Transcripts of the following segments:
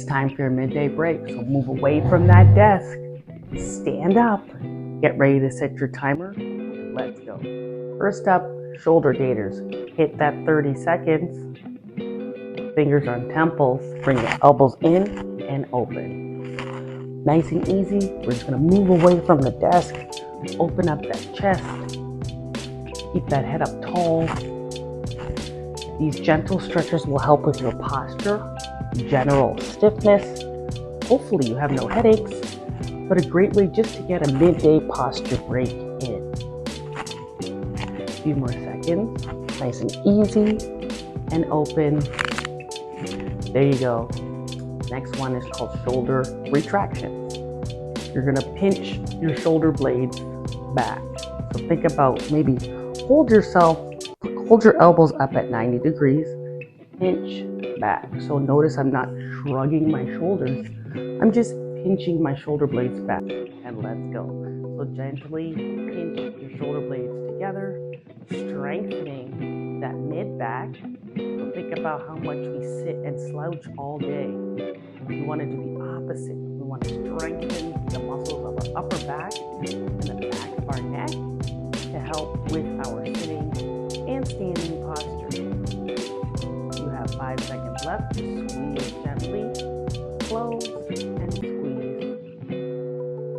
It's time for your midday break, so move away from that desk, stand up, get ready to set your timer, let's go. First up, shoulder gaiters. Hit that 30 seconds, fingers on temples, bring the elbows in and open. Nice and easy, we're just gonna move away from the desk, open up that chest, keep that head up tall. These gentle stretches will help with your posture, general stiffness. Hopefully you have no headaches, but a great way just to get a midday posture break in. A few more seconds, nice and easy and open. There you go. Next one is called shoulder retractions. You're gonna pinch your shoulder blades back. So think about maybe hold your elbows up at 90 degrees, pinch back. So notice I'm not shrugging my shoulders, I'm just pinching my shoulder blades back, and let's go. So gently pinch your shoulder blades together, strengthening that mid back. So think about how much we sit and slouch all day. We want to do the opposite. We want to strengthen the muscles of our upper back and the back of our neck to help with our sitting and standing posture. You have 5 seconds left. Squeeze gently, close, and squeeze.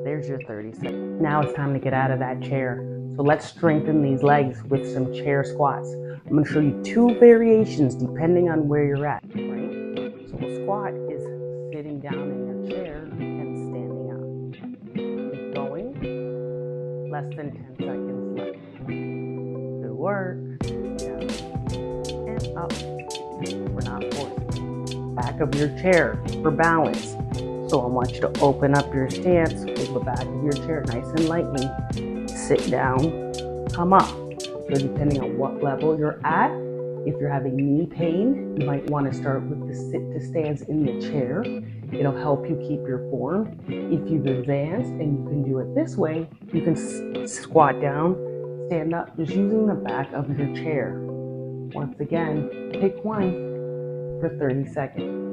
There's your 30 seconds. Now it's time to get out of that chair. So let's strengthen these legs with some chair squats. I'm going to show you 2 variations depending on where you're at, right? So a squat is sitting down in your chair and standing up. Keep going. Less than 10 seconds left. Good work. Down and up. We're not forcing. Back of your chair for balance. So I want you to open up your stance with the back of your chair nice and lightly. Sit down, come up. So depending on what level you're at, if you're having knee pain, you might want to start with the sit to stands in the chair. It'll help you keep your form. If you've advanced and you can do it this way, you can squat down, stand up, just using the back of your chair. Once again, pick one for 30 seconds.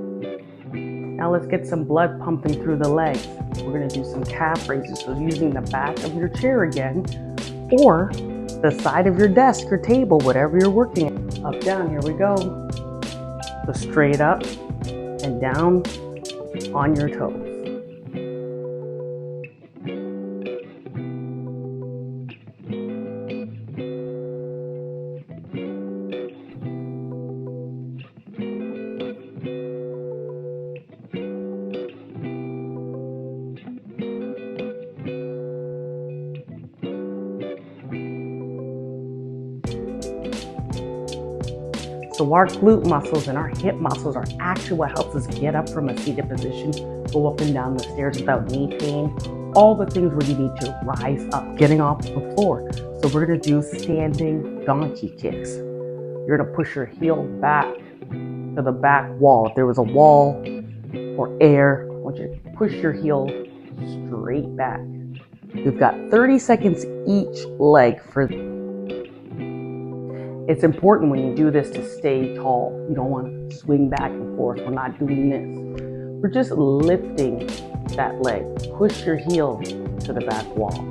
Now let's get some blood pumping through the legs. We're going to do some calf raises. So using the back of your chair again, or the side of your desk or table, whatever you're working at. Up, down, here we go. So straight up and down on your toes. So our glute muscles and our hip muscles are actually what helps us get up from a seated position, go up and down the stairs without knee pain, all the things where you need to rise up, getting off the floor. So we're gonna do standing donkey kicks. You're gonna push your heel back to the back wall. If there was a wall or air, I want you to push your heel straight back. We've got 30 seconds each leg for It's important when you do this to stay tall. You don't want to swing back and forth. We're not doing this. We're just lifting that leg. Push your heel to the back wall.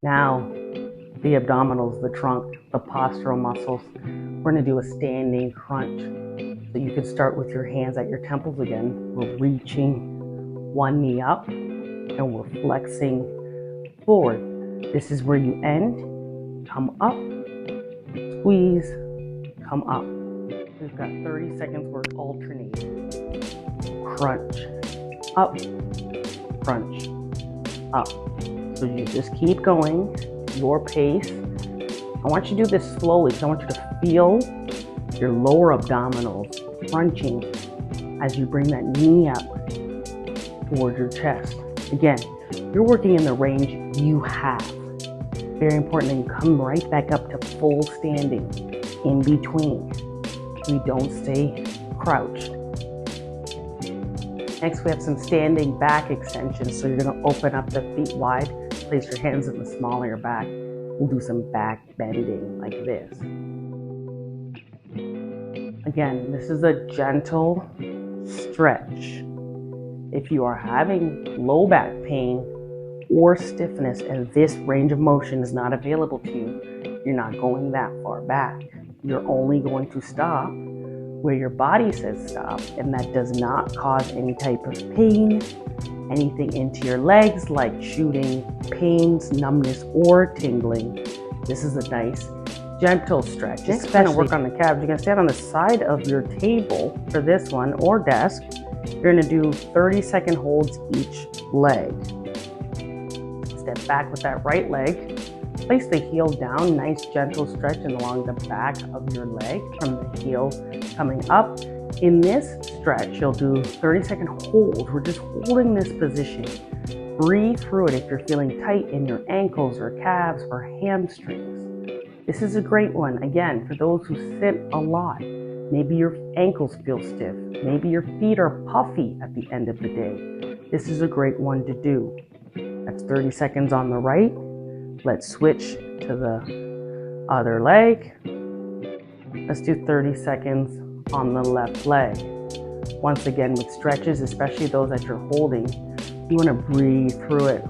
Now, the abdominals, the trunk, the postural muscles. We're gonna do a standing crunch. So you can start with your hands at your temples again. We're reaching one knee up and we're flexing forward. This is where you end, come up, squeeze, come up. We've got 30 seconds where it's alternating. Crunch, up, crunch, up. So you just keep going, your pace. I want you to do this slowly because I want you to feel your lower abdominals crunching as you bring that knee up towards your chest. Again, you're working in the range you have. Very important that you come right back up to full standing in between. We don't stay crouched. Next, we have some standing back extensions. So you're going to open up the feet wide, place your hands in the small of your back. We'll do some back bending like this. Again, this is a gentle stretch. If you are having low back pain or stiffness and this range of motion is not available to you, you're not going that far back. You're only going to stop where your body says stop, and that does not cause any type of pain, anything into your legs like shooting, pains, numbness, or tingling. This is a nice gentle stretch. Next, we're going to work on the calves. You're going to stand on the side of your table for this one or desk. You're going to do 30-second holds each leg. Step back with that right leg. Place the heel down, nice gentle stretch along the back of your leg from the heel coming up. In this stretch, you'll do 30-second holds. We're just holding this position. Breathe through it if you're feeling tight in your ankles or calves or hamstrings. This is a great one, again, for those who sit a lot. Maybe your ankles feel stiff. Maybe your feet are puffy at the end of the day. This is a great one to do. That's 30 seconds on the right. Let's switch to the other leg. Let's do 30 seconds on the left leg. Once again, with stretches, especially those that you're holding, you want to breathe through it.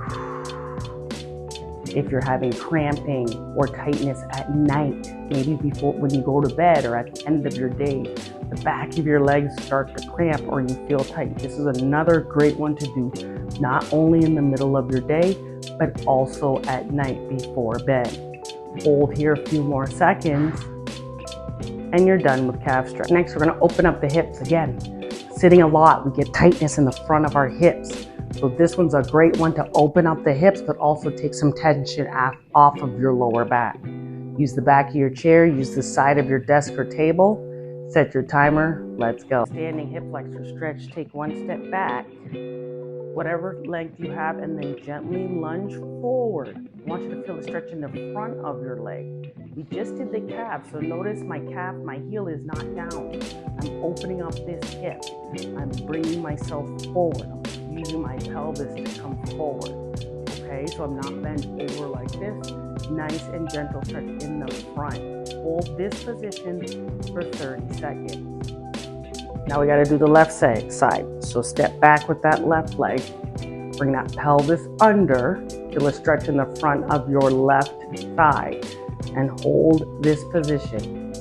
If you're having cramping or tightness at night, maybe before when you go to bed or at the end of your day, the back of your legs start to cramp or you feel tight. This is another great one to do, not only in the middle of your day, but also at night before bed. Hold here a few more seconds and you're done with calf stretch. Next, we're going to open up the hips again. Sitting a lot, we get tightness in the front of our hips. So this one's a great one to open up the hips, but also take some tension off of your lower back. Use the back of your chair, use the side of your desk or table. Set your timer, let's go. Standing hip flexor stretch, take one step back, whatever length you have, and then gently lunge forward. I want you to feel the stretch in the front of your leg. We just did the calf, so notice my calf, my heel is not down. I'm opening up this hip. I'm bringing myself forward. I'm using my pelvis to come forward. Okay, so I'm not bent over like this. Nice and gentle stretch in the front. Hold this position for 30 seconds. Now we got to do the left side. So step back with that left leg. Bring that pelvis under. Feel a stretch in the front of your left thigh. And hold this position.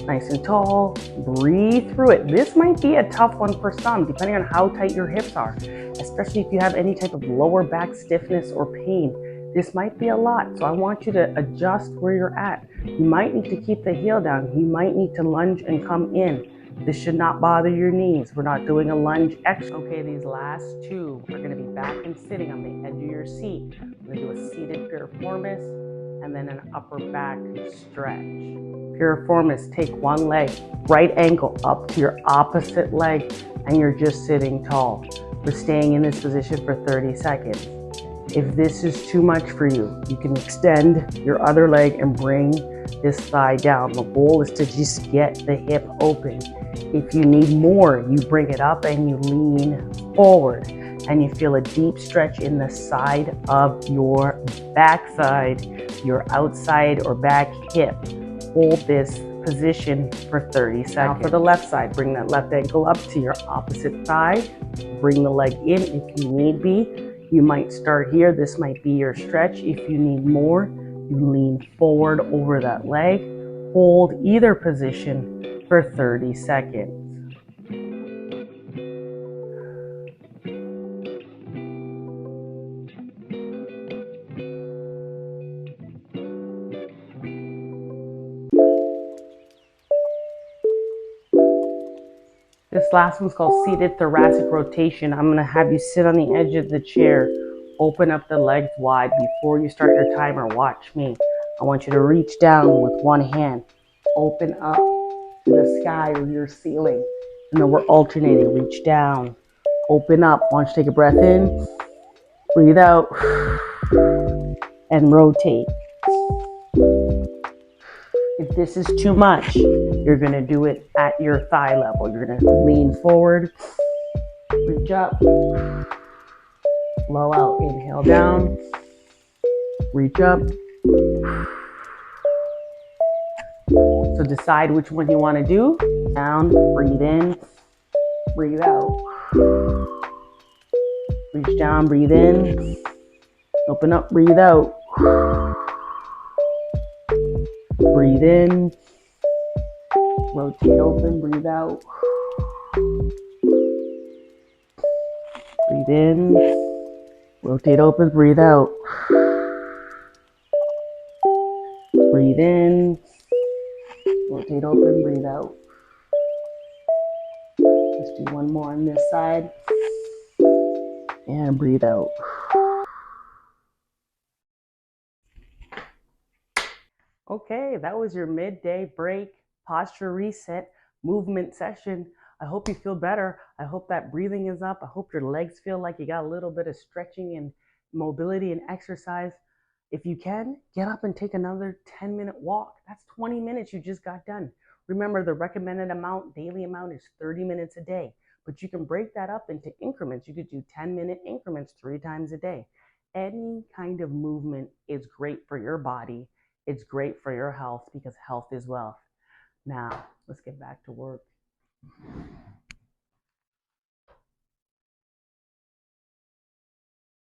Nice and tall. Breathe through it. This might be a tough one for some, depending on how tight your hips are. Especially if you have any type of lower back stiffness or pain. This might be a lot, so I want you to adjust where you're at. You might need to keep the heel down. You might need to lunge and come in. This should not bother your knees. We're not doing a lunge extra. Okay, these last two are going to be back and sitting on the edge of your seat. We're going to do a seated piriformis and then an upper back stretch. Piriformis, take one leg, right ankle up to your opposite leg, and you're just sitting tall. We're staying in this position for 30 seconds. If this is too much for you, you can extend your other leg and bring this thigh down. The goal is to just get the hip open. If you need more, you bring it up and you lean forward and you feel a deep stretch in the side of your backside, your outside or back hip. Hold this position for 30 seconds. Now for the left side, bring that left ankle up to your opposite thigh. Bring the leg in if you need be. You might start here. This might be your stretch. If you need more, you lean forward over that leg. Hold either position for 30 seconds. This last one's called seated thoracic rotation. I'm gonna have you sit on the edge of the chair, open up the legs wide. Before you start your timer, watch me. I want you to reach down with one hand, open up to the sky or your ceiling, and then we're alternating. Reach down, open up. I want you to take a breath in, breathe out, and rotate. If this is too much, you're gonna do it at your thigh level. You're gonna lean forward, reach up, blow out, inhale down, reach up. So decide which one you want to do. Down, breathe in, breathe out. Reach down, breathe in, open up, breathe out. Breathe in, rotate open, breathe out. Breathe in, rotate open, breathe out. Breathe in, rotate open, breathe out. Let's do one more on this side. And breathe out. Okay, that was your midday break, posture reset, movement session. I hope you feel better. I hope that breathing is up. I hope your legs feel like you got a little bit of stretching and mobility and exercise. If you can, get up and take another 10-minute walk. That's 20 minutes you just got done. Remember, the recommended amount, daily amount, is 30 minutes a day, but you can break that up into increments. You could do 10-minute increments 3 times a day. Any kind of movement is great for your body. It's great for your health because health is wealth. Now, let's get back to work.